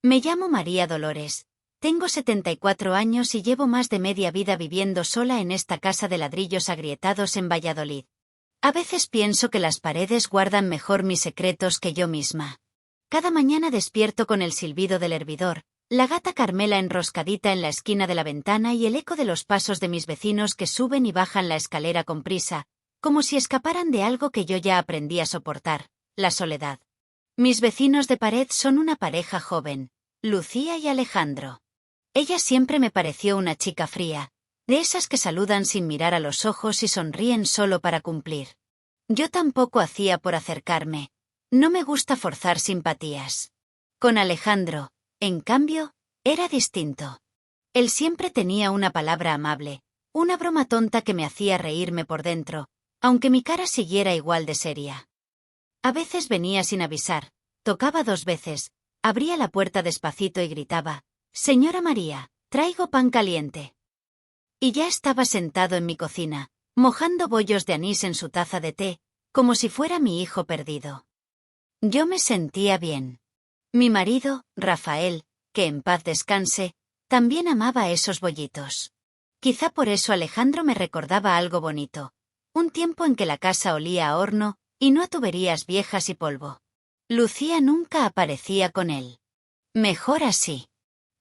Me llamo María Dolores. Tengo 74 años y llevo más de media vida viviendo sola en esta casa de ladrillos agrietados en Valladolid. A veces pienso que las paredes guardan mejor mis secretos que yo misma. Cada mañana despierto con el silbido del hervidor, la gata Carmela enroscadita en la esquina de la ventana y el eco de los pasos de mis vecinos que suben y bajan la escalera con prisa, como si escaparan de algo que yo ya aprendí a soportar, la soledad. Mis vecinos de pared son una pareja joven, Lucía y Alejandro. Ella siempre me pareció una chica fría, de esas que saludan sin mirar a los ojos y sonríen solo para cumplir. Yo tampoco hacía por acercarme. No me gusta forzar simpatías. Con Alejandro, en cambio, era distinto. Él siempre tenía una palabra amable, una broma tonta que me hacía reírme por dentro, aunque mi cara siguiera igual de seria. A veces venía sin avisar, tocaba 2 veces, abría la puerta despacito y gritaba: «Señora María, traigo pan caliente». Y ya estaba sentado en mi cocina, mojando bollos de anís en su taza de té, como si fuera mi hijo perdido. Yo me sentía bien. Mi marido, Rafael, que en paz descanse, también amaba esos bollitos. Quizá por eso Alejandro me recordaba algo bonito, un tiempo en que la casa olía a horno, y no a tuberías viejas y polvo. Lucía nunca aparecía con él. Mejor así.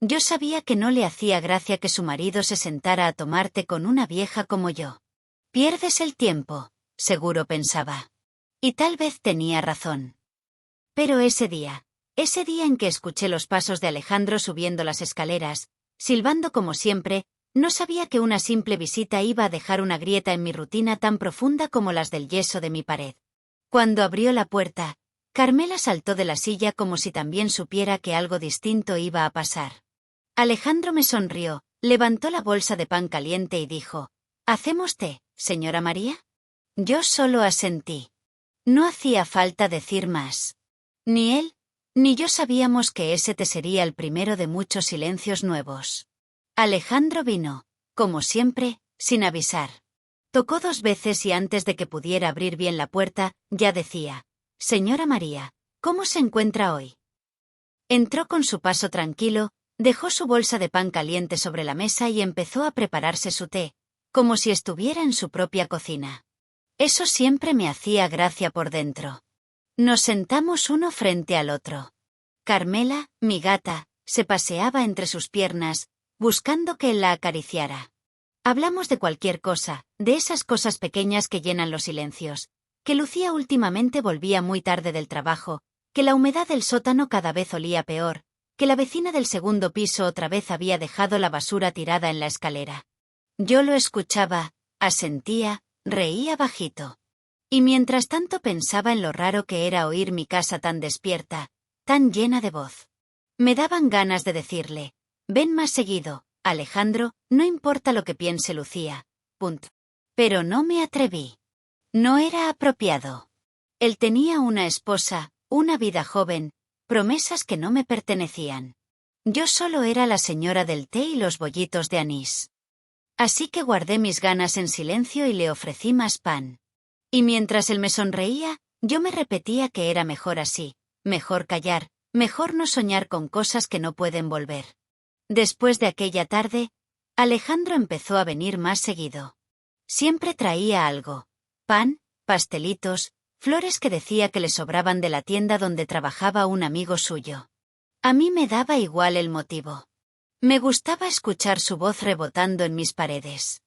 Yo sabía que no le hacía gracia que su marido se sentara a tomar té con una vieja como yo. Pierdes el tiempo, seguro pensaba. Y tal vez tenía razón. Pero ese día en que escuché los pasos de Alejandro subiendo las escaleras, silbando como siempre, no sabía que una simple visita iba a dejar una grieta en mi rutina tan profunda como las del yeso de mi pared. Cuando abrió la puerta, Carmela saltó de la silla como si también supiera que algo distinto iba a pasar. Alejandro me sonrió, levantó la bolsa de pan caliente y dijo: «¿Hacemos té, señora María?». Yo solo asentí. No hacía falta decir más. Ni él, ni yo sabíamos que ese té sería el primero de muchos silencios nuevos. Alejandro vino, como siempre, sin avisar. Tocó 2 veces y antes de que pudiera abrir bien la puerta, ya decía: «Señora María, ¿cómo se encuentra hoy?». Entró con su paso tranquilo, dejó su bolsa de pan caliente sobre la mesa y empezó a prepararse su té, como si estuviera en su propia cocina. Eso siempre me hacía gracia por dentro. Nos sentamos uno frente al otro. Carmela, mi gata, se paseaba entre sus piernas, buscando que él la acariciara. Hablamos de cualquier cosa, de esas cosas pequeñas que llenan los silencios, que Lucía últimamente volvía muy tarde del trabajo, que la humedad del sótano cada vez olía peor, que la vecina del segundo piso otra vez había dejado la basura tirada en la escalera. Yo lo escuchaba, asentía, reía bajito. Y mientras tanto pensaba en lo raro que era oír mi casa tan despierta, tan llena de voz. Me daban ganas de decirle: «Ven más seguido, Alejandro, no importa lo que piense Lucía. Punto». Pero no me atreví. No era apropiado. Él tenía una esposa, una vida joven, promesas que no me pertenecían. Yo solo era la señora del té y los bollitos de anís. Así que guardé mis ganas en silencio y le ofrecí más pan. Y mientras él me sonreía, yo me repetía que era mejor así, mejor callar, mejor no soñar con cosas que no pueden volver. Después de aquella tarde, Alejandro empezó a venir más seguido. Siempre traía algo: pan, pastelitos, flores que decía que le sobraban de la tienda donde trabajaba un amigo suyo. A mí me daba igual el motivo. Me gustaba escuchar su voz rebotando en mis paredes.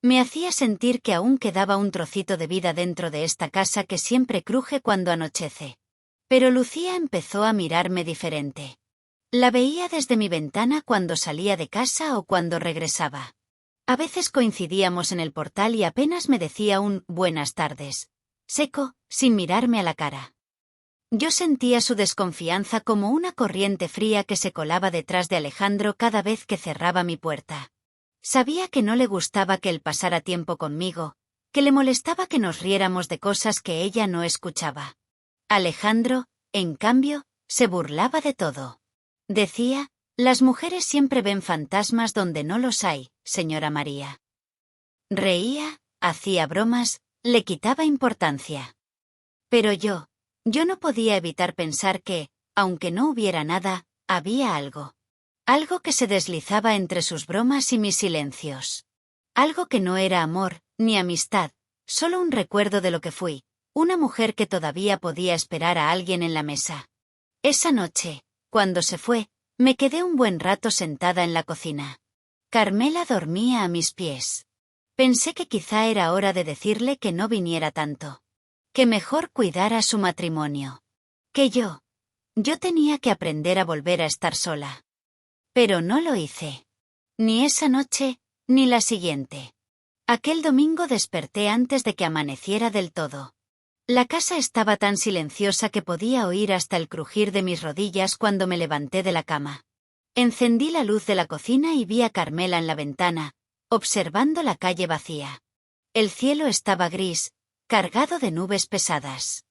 Me hacía sentir que aún quedaba un trocito de vida dentro de esta casa que siempre cruje cuando anochece. Pero Lucía empezó a mirarme diferente. La veía desde mi ventana cuando salía de casa o cuando regresaba. A veces coincidíamos en el portal y apenas me decía un «buenas tardes», seco, sin mirarme a la cara. Yo sentía su desconfianza como una corriente fría que se colaba detrás de Alejandro cada vez que cerraba mi puerta. Sabía que no le gustaba que él pasara tiempo conmigo, que le molestaba que nos riéramos de cosas que ella no escuchaba. Alejandro, en cambio, se burlaba de todo. Decía: «Las mujeres siempre ven fantasmas donde no los hay, señora María». Reía, hacía bromas, le quitaba importancia. Pero yo no podía evitar pensar que, aunque no hubiera nada, había algo. Algo que se deslizaba entre sus bromas y mis silencios. Algo que no era amor, ni amistad, solo un recuerdo de lo que fui, una mujer que todavía podía esperar a alguien en la mesa. Esa noche, cuando se fue, me quedé un buen rato sentada en la cocina. Carmela dormía a mis pies. Pensé que quizá era hora de decirle que no viniera tanto. Que mejor cuidara su matrimonio. Que yo tenía que aprender a volver a estar sola. Pero no lo hice. Ni esa noche, ni la siguiente. Aquel domingo desperté antes de que amaneciera del todo. La casa estaba tan silenciosa que podía oír hasta el crujir de mis rodillas cuando me levanté de la cama. Encendí la luz de la cocina y vi a Carmela en la ventana, observando la calle vacía. El cielo estaba gris, cargado de nubes pesadas.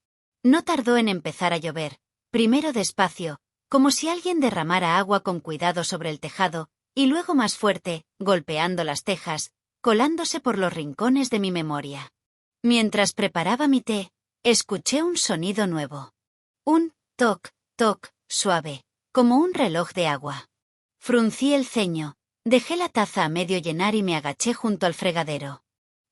No tardó en empezar a llover, primero despacio, como si alguien derramara agua con cuidado sobre el tejado, y luego más fuerte, golpeando las tejas, colándose por los rincones de mi memoria. Mientras preparaba mi té, escuché un sonido nuevo. Un toc, toc, suave, como un reloj de agua. Fruncí el ceño, dejé la taza a medio llenar y me agaché junto al fregadero.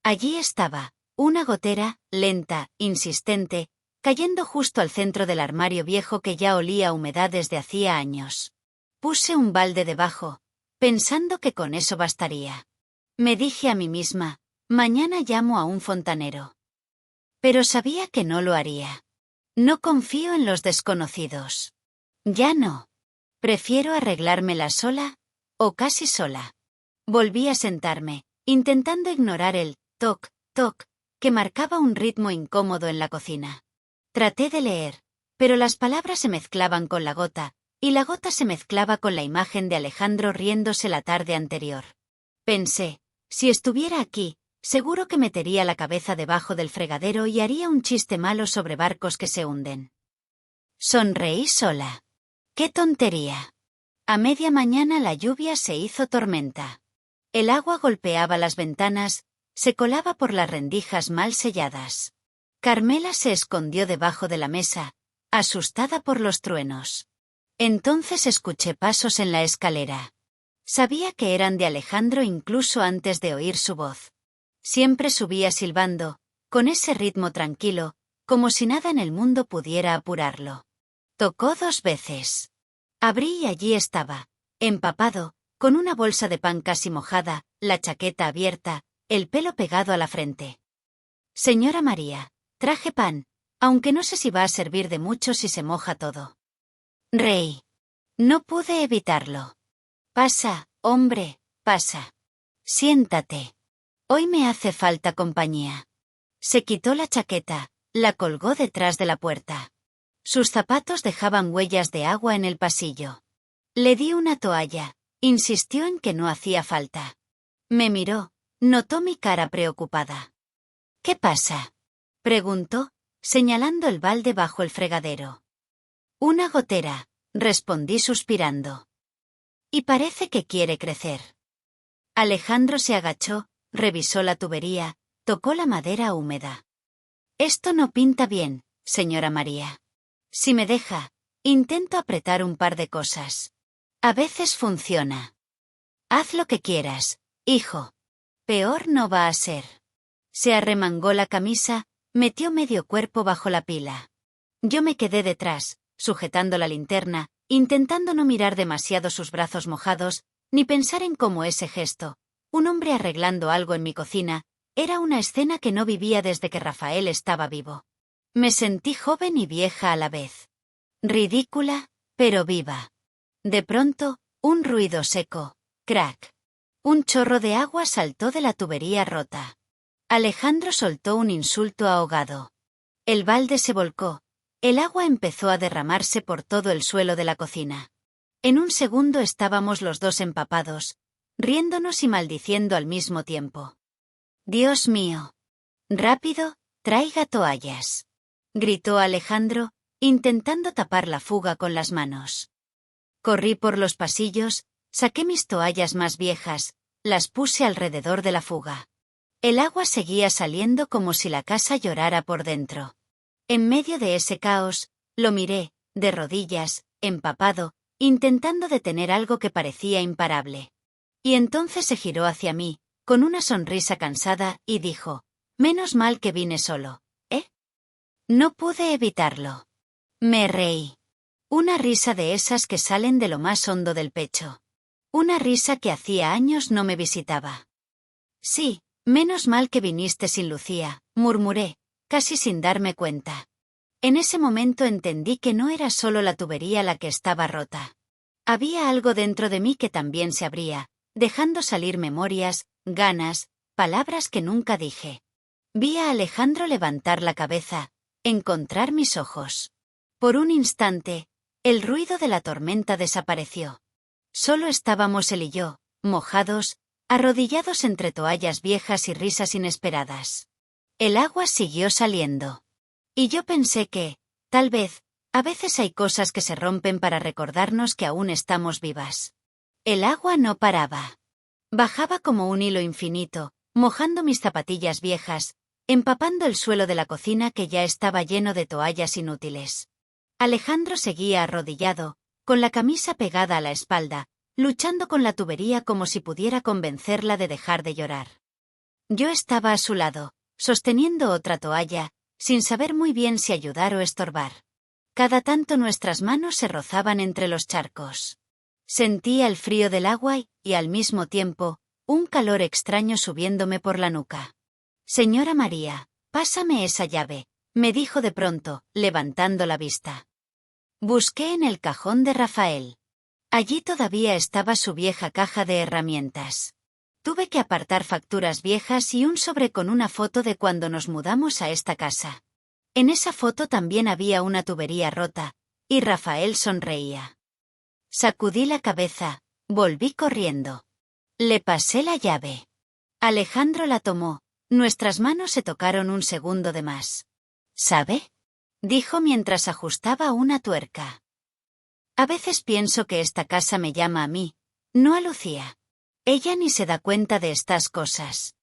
Allí estaba, una gotera, lenta, insistente, cayendo justo al centro del armario viejo que ya olía a humedad desde hacía años. Puse un balde debajo, pensando que con eso bastaría. Me dije a mí misma, mañana llamo a un fontanero. Pero sabía que no lo haría. No confío en los desconocidos. Ya no. Prefiero arreglármela sola, o casi sola. Volví a sentarme, intentando ignorar el toc, toc, que marcaba un ritmo incómodo en la cocina. Traté de leer, pero las palabras se mezclaban con la gota, y la gota se mezclaba con la imagen de Alejandro riéndose la tarde anterior. Pensé, si estuviera aquí, seguro que metería la cabeza debajo del fregadero y haría un chiste malo sobre barcos que se hunden. Sonreí sola. ¡Qué tontería! A media mañana la lluvia se hizo tormenta. El agua golpeaba las ventanas, se colaba por las rendijas mal selladas. Carmela se escondió debajo de la mesa, asustada por los truenos. Entonces escuché pasos en la escalera. Sabía que eran de Alejandro incluso antes de oír su voz. Siempre subía silbando, con ese ritmo tranquilo, como si nada en el mundo pudiera apurarlo. Tocó 2 veces. Abrí y allí estaba, empapado, con una bolsa de pan casi mojada, la chaqueta abierta, el pelo pegado a la frente. Señora María, traje pan, aunque no sé si va a servir de mucho si se moja todo. Reí. No pude evitarlo. Pasa, hombre, pasa. Siéntate. Hoy me hace falta compañía. Se quitó la chaqueta, la colgó detrás de la puerta. Sus zapatos dejaban huellas de agua en el pasillo. Le di una toalla, insistió en que no hacía falta. Me miró, notó mi cara preocupada. ¿Qué pasa?, preguntó, señalando el balde bajo el fregadero. Una gotera, respondí suspirando. Y parece que quiere crecer. Alejandro se agachó, revisó la tubería, tocó la madera húmeda. Esto no pinta bien, señora María. Si me deja, intento apretar un par de cosas. A veces funciona. Haz lo que quieras, hijo. Peor no va a ser. Se arremangó la camisa, metió medio cuerpo bajo la pila. Yo me quedé detrás, sujetando la linterna, intentando no mirar demasiado sus brazos mojados, ni pensar en cómo ese gesto, un hombre arreglando algo en mi cocina, era una escena que no vivía desde que Rafael estaba vivo. Me sentí joven y vieja a la vez. Ridícula, pero viva. De pronto, un ruido seco, crack. Un chorro de agua saltó de la tubería rota. Alejandro soltó un insulto ahogado. El balde se volcó. El agua empezó a derramarse por todo el suelo de la cocina. En un segundo estábamos los dos empapados, riéndonos y maldiciendo al mismo tiempo. Dios mío. Rápido, traiga toallas, gritó Alejandro, intentando tapar la fuga con las manos. Corrí por los pasillos, saqué mis toallas más viejas, las puse alrededor de la fuga. El agua seguía saliendo como si la casa llorara por dentro. En medio de ese caos, lo miré, de rodillas, empapado, intentando detener algo que parecía imparable. Y entonces se giró hacia mí, con una sonrisa cansada, y dijo: «Menos mal que vine solo, ¿eh?» No pude evitarlo. Me reí. Una risa de esas que salen de lo más hondo del pecho. Una risa que hacía años no me visitaba. «Sí, menos mal que viniste sin Lucía», murmuré, casi sin darme cuenta. En ese momento entendí que no era solo la tubería la que estaba rota. Había algo dentro de mí que también se abría, dejando salir memorias, ganas, palabras que nunca dije. Vi a Alejandro levantar la cabeza, encontrar mis ojos. Por un instante, el ruido de la tormenta desapareció. Solo estábamos él y yo, mojados, arrodillados entre toallas viejas y risas inesperadas. El agua siguió saliendo. Y yo pensé que, tal vez, a veces hay cosas que se rompen para recordarnos que aún estamos vivas. El agua no paraba. Bajaba como un hilo infinito, mojando mis zapatillas viejas, empapando el suelo de la cocina que ya estaba lleno de toallas inútiles. Alejandro seguía arrodillado, con la camisa pegada a la espalda, luchando con la tubería como si pudiera convencerla de dejar de llorar. Yo estaba a su lado, sosteniendo otra toalla, sin saber muy bien si ayudar o estorbar. Cada tanto nuestras manos se rozaban entre los charcos. Sentía el frío del agua y, al mismo tiempo, un calor extraño subiéndome por la nuca. «Señora María, pásame esa llave», me dijo de pronto, levantando la vista. Busqué en el cajón de Rafael. Allí todavía estaba su vieja caja de herramientas. Tuve que apartar facturas viejas y un sobre con una foto de cuando nos mudamos a esta casa. En esa foto también había una tubería rota, y Rafael sonreía. Sacudí la cabeza, volví corriendo. Le pasé la llave. Alejandro la tomó, nuestras manos se tocaron un segundo de más. «¿Sabe?», dijo mientras ajustaba una tuerca. «A veces pienso que esta casa me llama a mí, no a Lucía. Ella ni se da cuenta de estas cosas».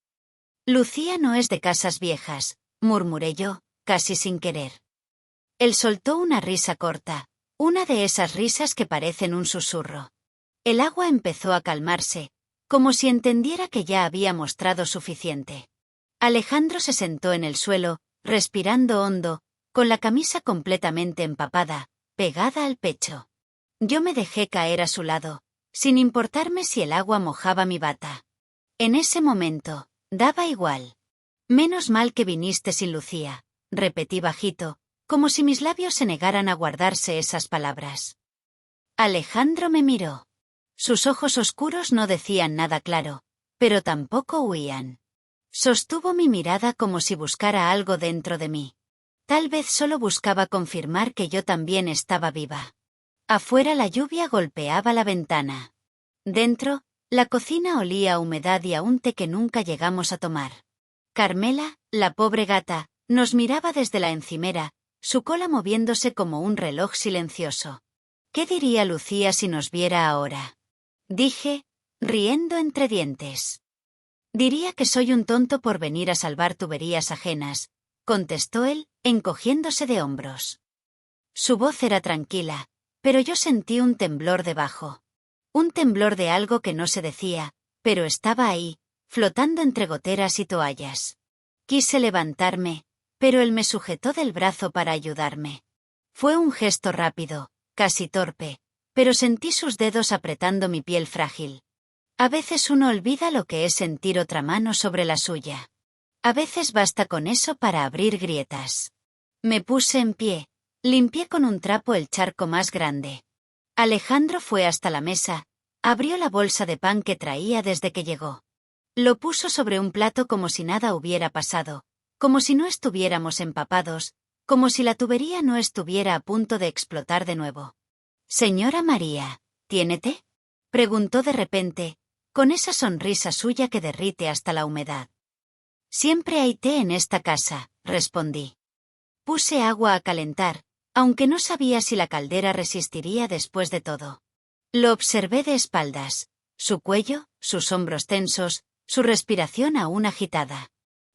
«Lucía no es de casas viejas», murmuré yo, casi sin querer. Él soltó una risa corta, una de esas risas que parecen un susurro. El agua empezó a calmarse, como si entendiera que ya había mostrado suficiente. Alejandro se sentó en el suelo, respirando hondo, con la camisa completamente empapada, pegada al pecho. Yo me dejé caer a su lado, sin importarme si el agua mojaba mi bata. En ese momento, daba igual. «Menos mal que viniste sin Lucía», repetí bajito, como si mis labios se negaran a guardarse esas palabras. Alejandro me miró. Sus ojos oscuros no decían nada claro, pero tampoco huían. Sostuvo mi mirada como si buscara algo dentro de mí. Tal vez solo buscaba confirmar que yo también estaba viva. Afuera la lluvia golpeaba la ventana. Dentro, la cocina olía a humedad y a un té que nunca llegamos a tomar. Carmela, la pobre gata, nos miraba desde la encimera, su cola moviéndose como un reloj silencioso. «¿Qué diría Lucía si nos viera ahora?», dije, riendo entre dientes. «Diría que soy un tonto por venir a salvar tuberías ajenas», contestó él, encogiéndose de hombros. Su voz era tranquila, pero yo sentí un temblor debajo. Un temblor de algo que no se decía, pero estaba ahí, flotando entre goteras y toallas. Quise levantarme, pero él me sujetó del brazo para ayudarme. Fue un gesto rápido, casi torpe, pero sentí sus dedos apretando mi piel frágil. A veces uno olvida lo que es sentir otra mano sobre la suya. A veces basta con eso para abrir grietas. Me puse en pie, limpié con un trapo el charco más grande. Alejandro fue hasta la mesa, abrió la bolsa de pan que traía desde que llegó. Lo puso sobre un plato como si nada hubiera pasado, como si no estuviéramos empapados, como si la tubería no estuviera a punto de explotar de nuevo. «Señora María, ¿tiene té?», preguntó de repente, con esa sonrisa suya que derrite hasta la humedad. «Siempre hay té en esta casa», respondí. Puse agua a calentar, aunque no sabía si la caldera resistiría después de todo. Lo observé de espaldas, su cuello, sus hombros tensos, su respiración aún agitada.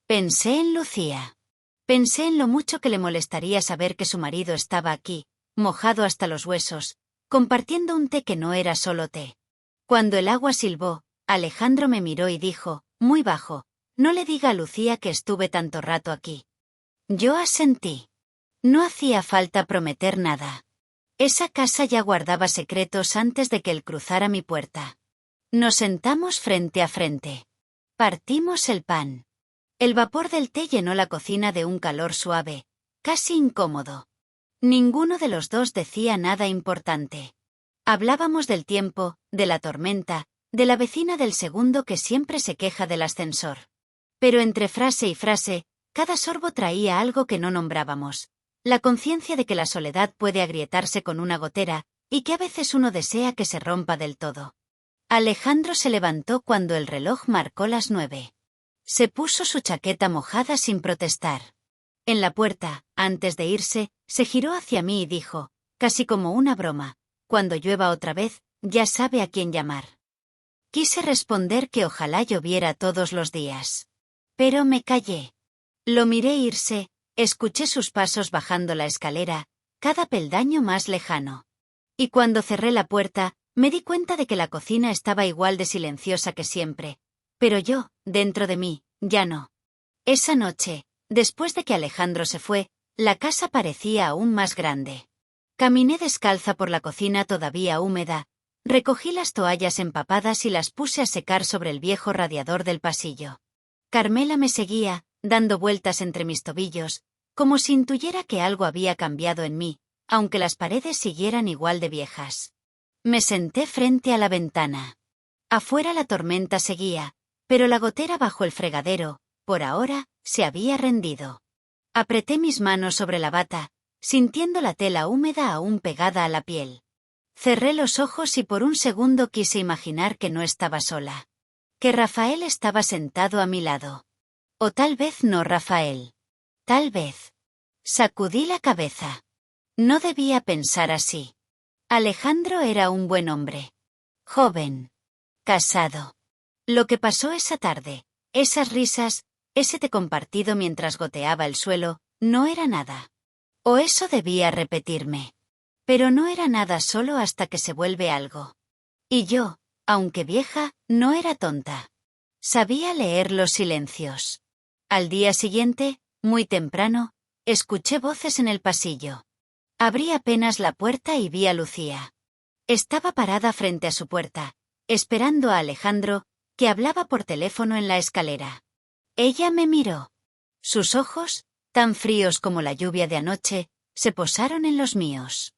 Pensé en Lucía. Pensé en lo mucho que le molestaría saber que su marido estaba aquí, mojado hasta los huesos, compartiendo un té que no era solo té. Cuando el agua silbó, Alejandro me miró y dijo, muy bajo, no le diga a Lucía que estuve tanto rato aquí. Yo asentí. No hacía falta prometer nada. Esa casa ya guardaba secretos antes de que él cruzara mi puerta. Nos sentamos frente a frente. Partimos el pan. El vapor del té llenó la cocina de un calor suave, casi incómodo. Ninguno de los dos decía nada importante. Hablábamos del tiempo, de la tormenta, de la vecina del segundo que siempre se queja del ascensor. Pero entre frase y frase, cada sorbo traía algo que no nombrábamos. La conciencia de que la soledad puede agrietarse con una gotera, y que a veces uno desea que se rompa del todo. Alejandro se levantó cuando el reloj marcó las 9. Se puso su chaqueta mojada sin protestar. En la puerta, antes de irse, se giró hacia mí y dijo, casi como una broma, cuando llueva otra vez, ya sabe a quién llamar. Quise responder que ojalá lloviera todos los días. Pero me callé. Lo miré irse, escuché sus pasos bajando la escalera, cada peldaño más lejano. Y cuando cerré la puerta, me di cuenta de que la cocina estaba igual de silenciosa que siempre. Pero yo, dentro de mí, ya no. Esa noche, después de que Alejandro se fue, la casa parecía aún más grande. Caminé descalza por la cocina todavía húmeda, recogí las toallas empapadas y las puse a secar sobre el viejo radiador del pasillo. Carmela me seguía, dando vueltas entre mis tobillos, como si intuyera que algo había cambiado en mí, aunque las paredes siguieran igual de viejas. Me senté frente a la ventana. Afuera la tormenta seguía, pero la gotera bajo el fregadero, por ahora, se había rendido. Apreté mis manos sobre la bata, sintiendo la tela húmeda aún pegada a la piel. Cerré los ojos y por un segundo quise imaginar que no estaba sola. Que Rafael estaba sentado a mi lado. O tal vez no Rafael. Tal vez. Sacudí la cabeza. No debía pensar así. Alejandro era un buen hombre. Joven. Casado. Lo que pasó esa tarde, esas risas, ese té compartido mientras goteaba el suelo, no era nada. O eso debía repetirme. Pero no era nada solo hasta que se vuelve algo. Y yo, aunque vieja, no era tonta. Sabía leer los silencios. Al día siguiente, muy temprano, escuché voces en el pasillo. Abrí apenas la puerta y vi a Lucía. Estaba parada frente a su puerta, esperando a Alejandro, que hablaba por teléfono en la escalera. Ella me miró. Sus ojos, tan fríos como la lluvia de anoche, se posaron en los míos.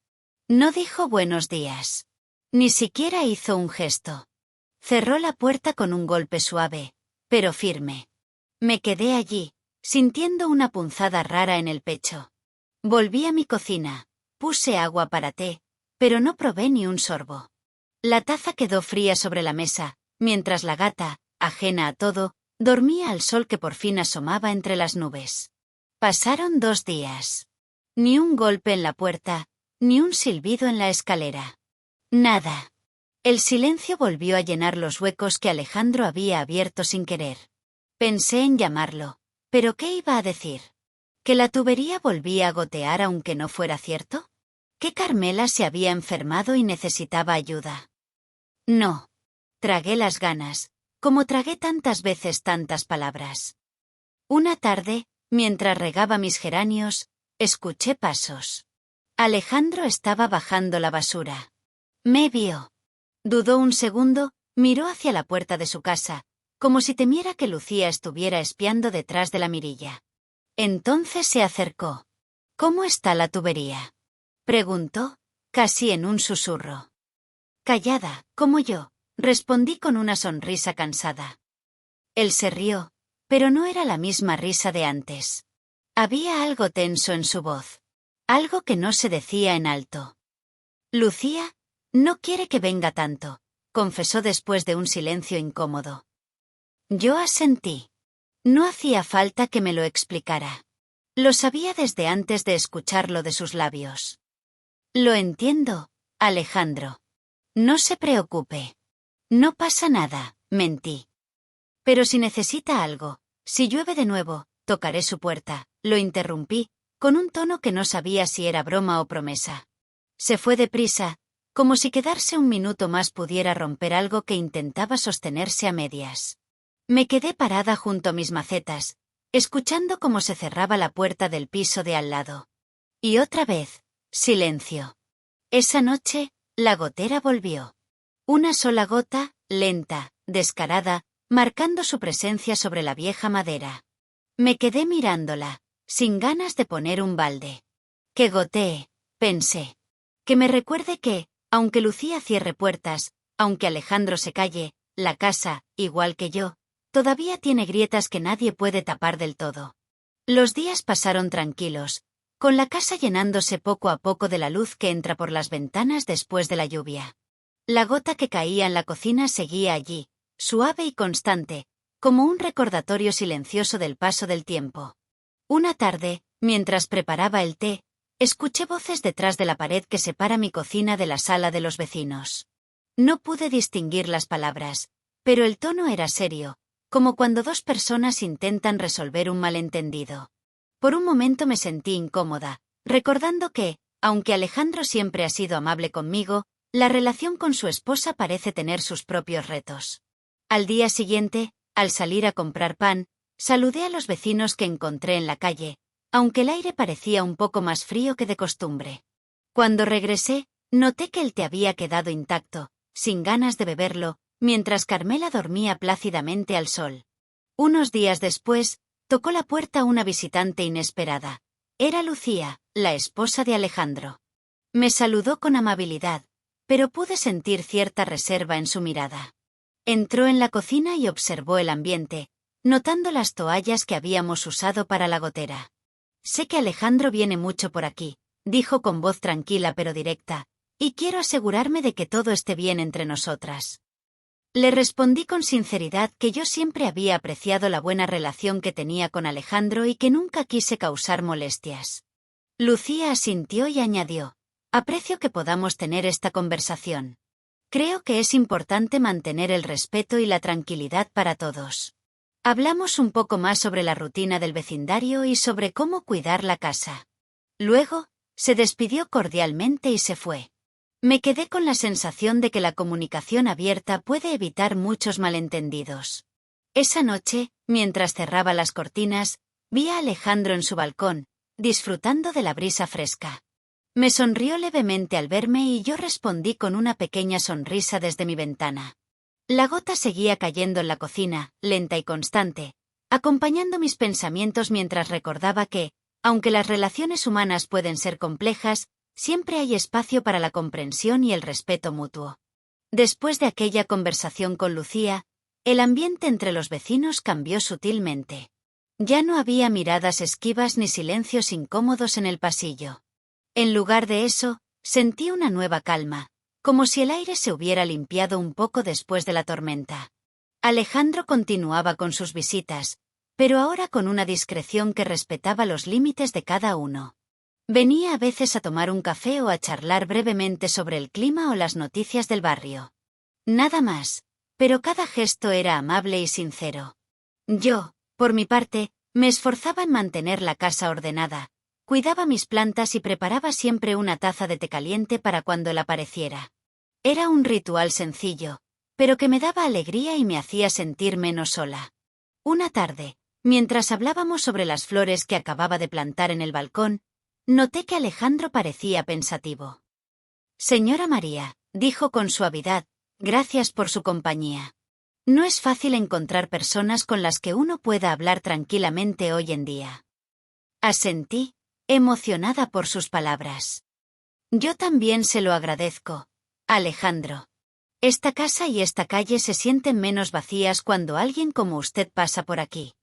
No dijo buenos días. Ni siquiera hizo un gesto. Cerró la puerta con un golpe suave, pero firme. Me quedé allí, sintiendo una punzada rara en el pecho. Volví a mi cocina, puse agua para té, pero no probé ni un sorbo. La taza quedó fría sobre la mesa, mientras la gata, ajena a todo, dormía al sol que por fin asomaba entre las nubes. Pasaron 2 días. Ni un golpe en la puerta, ni un silbido en la escalera. Nada. El silencio volvió a llenar los huecos que Alejandro había abierto sin querer. Pensé en llamarlo, pero ¿qué iba a decir? ¿Que la tubería volvía a gotear aunque no fuera cierto? ¿Que Carmela se había enfermado y necesitaba ayuda? No. Tragué las ganas, como tragué tantas veces tantas palabras. Una tarde, mientras regaba mis geranios, escuché pasos. Alejandro estaba bajando la basura. Me vio. Dudó un segundo, miró hacia la puerta de su casa, como si temiera que Lucía estuviera espiando detrás de la mirilla. Entonces se acercó. ¿Cómo está la tubería?, preguntó, casi en un susurro. Callada, como yo, respondí con una sonrisa cansada. Él se rió, pero no era la misma risa de antes. Había algo tenso en su voz. Algo que no se decía en alto. Lucía no quiere que venga tanto, confesó después de un silencio incómodo. Yo asentí. No hacía falta que me lo explicara. Lo sabía desde antes de escucharlo de sus labios. Lo entiendo, Alejandro. No se preocupe. No pasa nada, mentí. Pero si necesita algo, si llueve de nuevo, tocaré su puerta, lo interrumpí, con un tono que no sabía si era broma o promesa. Se fue deprisa, como si quedarse un minuto más pudiera romper algo que intentaba sostenerse a medias. Me quedé parada junto a mis macetas, escuchando cómo se cerraba la puerta del piso de al lado. Y otra vez, silencio. Esa noche, la gotera volvió. Una sola gota, lenta, descarada, marcando su presencia sobre la vieja madera. Me quedé mirándola, sin ganas de poner un balde. Que gotee, pensé. Que me recuerde que, aunque Lucía cierre puertas, aunque Alejandro se calle, la casa, igual que yo, todavía tiene grietas que nadie puede tapar del todo. Los días pasaron tranquilos, con la casa llenándose poco a poco de la luz que entra por las ventanas después de la lluvia. La gota que caía en la cocina seguía allí, suave y constante, como un recordatorio silencioso del paso del tiempo. Una tarde, mientras preparaba el té, escuché voces detrás de la pared que separa mi cocina de la sala de los vecinos. No pude distinguir las palabras, pero el tono era serio, como cuando dos personas intentan resolver un malentendido. Por un momento me sentí incómoda, recordando que, aunque Alejandro siempre ha sido amable conmigo, la relación con su esposa parece tener sus propios retos. Al día siguiente, al salir a comprar pan, saludé a los vecinos que encontré en la calle, aunque el aire parecía un poco más frío que de costumbre. Cuando regresé, noté que el té había quedado intacto, sin ganas de beberlo, mientras Carmela dormía plácidamente al sol. Unos días después, tocó la puerta una visitante inesperada. Era Lucía, la esposa de Alejandro. Me saludó con amabilidad, pero pude sentir cierta reserva en su mirada. Entró en la cocina y observó el ambiente, notando las toallas que habíamos usado para la gotera. Sé que Alejandro viene mucho por aquí, dijo con voz tranquila pero directa, y quiero asegurarme de que todo esté bien entre nosotras. Le respondí con sinceridad que yo siempre había apreciado la buena relación que tenía con Alejandro y que nunca quise causar molestias. Lucía asintió y añadió: aprecio que podamos tener esta conversación. Creo que es importante mantener el respeto y la tranquilidad para todos. Hablamos un poco más sobre la rutina del vecindario y sobre cómo cuidar la casa. Luego, se despidió cordialmente y se fue. Me quedé con la sensación de que la comunicación abierta puede evitar muchos malentendidos. Esa noche, mientras cerraba las cortinas, vi a Alejandro en su balcón, disfrutando de la brisa fresca. Me sonrió levemente al verme y yo respondí con una pequeña sonrisa desde mi ventana. La gota seguía cayendo en la cocina, lenta y constante, acompañando mis pensamientos mientras recordaba que, aunque las relaciones humanas pueden ser complejas, siempre hay espacio para la comprensión y el respeto mutuo. Después de aquella conversación con Lucía, el ambiente entre los vecinos cambió sutilmente. Ya no había miradas esquivas ni silencios incómodos en el pasillo. En lugar de eso, sentí una nueva calma, como si el aire se hubiera limpiado un poco después de la tormenta. Alejandro continuaba con sus visitas, pero ahora con una discreción que respetaba los límites de cada uno. Venía a veces a tomar un café o a charlar brevemente sobre el clima o las noticias del barrio. Nada más, pero cada gesto era amable y sincero. Yo, por mi parte, me esforzaba en mantener la casa ordenada, cuidaba mis plantas y preparaba siempre una taza de té caliente para cuando él apareciera. Era un ritual sencillo, pero que me daba alegría y me hacía sentir menos sola. Una tarde, mientras hablábamos sobre las flores que acababa de plantar en el balcón, noté que Alejandro parecía pensativo. Señora María, dijo con suavidad, gracias por su compañía. No es fácil encontrar personas con las que uno pueda hablar tranquilamente hoy en día. Asentí, emocionada por sus palabras. Yo también se lo agradezco, Alejandro. Esta casa y esta calle se sienten menos vacías cuando alguien como usted pasa por aquí.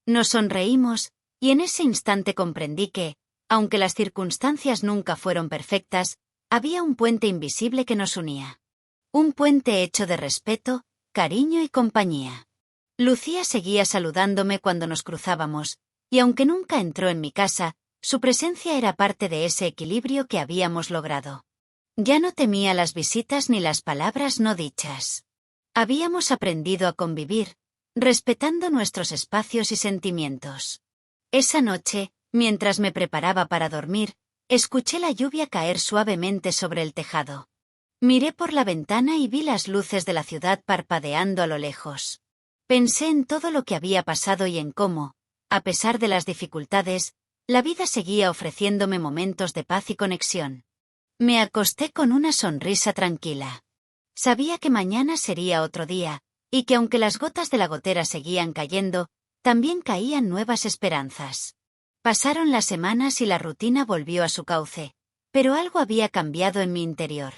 Nos sonreímos, y en ese instante comprendí que, aunque las circunstancias nunca fueron perfectas, había un puente invisible que nos unía. Un puente hecho de respeto, cariño y compañía. Lucía seguía saludándome cuando nos cruzábamos, y aunque nunca entró en mi casa, su presencia era parte de ese equilibrio que habíamos logrado. Ya no temía las visitas ni las palabras no dichas. Habíamos aprendido a convivir, respetando nuestros espacios y sentimientos. Esa noche, mientras me preparaba para dormir, escuché la lluvia caer suavemente sobre el tejado. Miré por la ventana y vi las luces de la ciudad parpadeando a lo lejos. Pensé en todo lo que había pasado y en cómo, a pesar de las dificultades, la vida seguía ofreciéndome momentos de paz y conexión. Me acosté con una sonrisa tranquila. Sabía que mañana sería otro día, y que aunque las gotas de la gotera seguían cayendo, también caían nuevas esperanzas. Pasaron las semanas y la rutina volvió a su cauce, pero algo había cambiado en mi interior.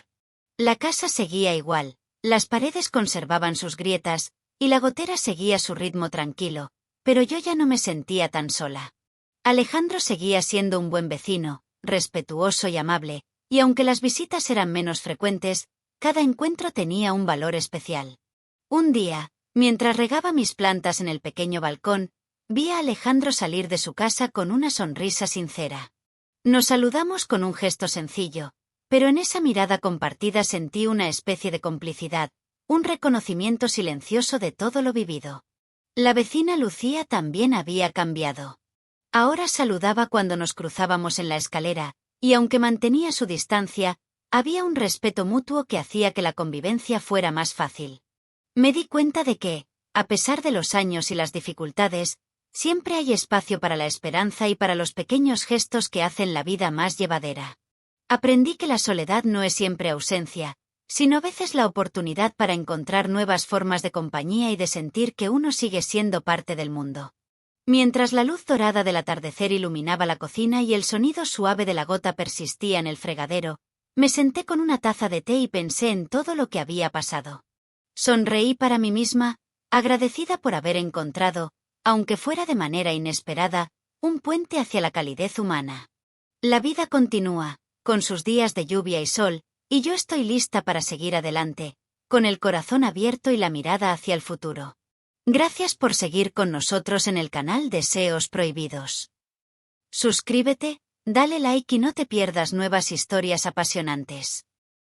La casa seguía igual, las paredes conservaban sus grietas, y la gotera seguía su ritmo tranquilo, pero yo ya no me sentía tan sola. Alejandro seguía siendo un buen vecino, respetuoso y amable, y aunque las visitas eran menos frecuentes, cada encuentro tenía un valor especial. Un día, mientras regaba mis plantas en el pequeño balcón, vi a Alejandro salir de su casa con una sonrisa sincera. Nos saludamos con un gesto sencillo, pero en esa mirada compartida sentí una especie de complicidad, un reconocimiento silencioso de todo lo vivido. La vecina Lucía también había cambiado. Ahora saludaba cuando nos cruzábamos en la escalera, y aunque mantenía su distancia, había un respeto mutuo que hacía que la convivencia fuera más fácil. Me di cuenta de que, a pesar de los años y las dificultades, siempre hay espacio para la esperanza y para los pequeños gestos que hacen la vida más llevadera. Aprendí que la soledad no es siempre ausencia, sino a veces la oportunidad para encontrar nuevas formas de compañía y de sentir que uno sigue siendo parte del mundo. Mientras la luz dorada del atardecer iluminaba la cocina y el sonido suave de la gota persistía en el fregadero, me senté con una taza de té y pensé en todo lo que había pasado. Sonreí para mí misma, agradecida por haber encontrado, aunque fuera de manera inesperada, un puente hacia la calidez humana. La vida continúa, con sus días de lluvia y sol, y yo estoy lista para seguir adelante, con el corazón abierto y la mirada hacia el futuro. Gracias por seguir con nosotros en el canal Deseos Prohibidos. Suscríbete, dale like y no te pierdas nuevas historias apasionantes.